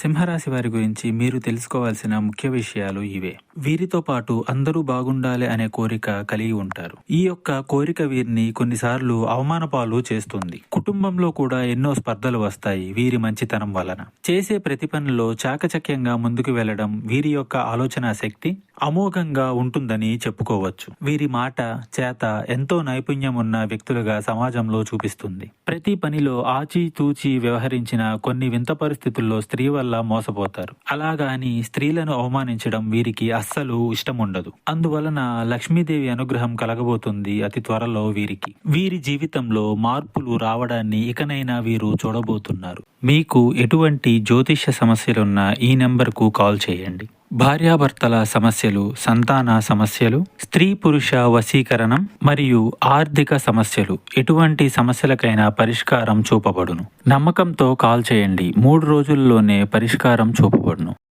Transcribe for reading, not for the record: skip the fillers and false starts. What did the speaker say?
సింహరాశి వారి గురించి మీరు తెలుసుకోవాల్సిన ముఖ్య విషయాలు ఇవే. వీరితో పాటు అందరూ బాగుండాలి అనే కోరిక కలిగి ఉంటారు. ఈ యొక్క కోరిక వీరిని కొన్నిసార్లు అవమాన పాలు చేస్తుంది. కుటుంబంలో కూడా ఎన్నో స్పర్ధలు వస్తాయి వీరి మంచితనం వలన. చేసే ప్రతి పనిలో చాకచక్యంగా ముందుకు వెళ్లడం వీరి యొక్క ఆలోచన శక్తి అమోఘంగా ఉంటుందని చెప్పుకోవచ్చు. వీరి మాట చేత ఎంతో నైపుణ్యం ఉన్న వ్యక్తులుగా సమాజంలో చూపిస్తుంది. ప్రతి పనిలో ఆచితూచి వ్యవహరించిన కొన్ని వింత పరిస్థితుల్లో స్త్రీ వల్ల మోసపోతారు. అలాగాని స్త్రీలను అవమానించడం వీరికి అస్సలు ఇష్టం ఉండదు. అందువలన లక్ష్మీదేవి అనుగ్రహం కలగబోతుంది అతి త్వరలో వీరికి. వీరి జీవితంలో మార్పులు రావడాన్ని ఇకనైనా వీరు చూడబోతున్నారు. మీకు ఎటువంటి జ్యోతిష్య సమస్యలున్నా ఈ నెంబర్కు కాల్ చేయండి. భార్యాభర్తల సమస్యలు, సంతాన సమస్యలు, స్త్రీ పురుష వశీకరణం మరియు ఆర్థిక సమస్యలు, ఎటువంటి సమస్యలకైనా పరిష్కారం చూపబడును. నమ్మకంతో కాల్ చేయండి. 3 రోజుల్లోనే పరిష్కారం చూపబడును.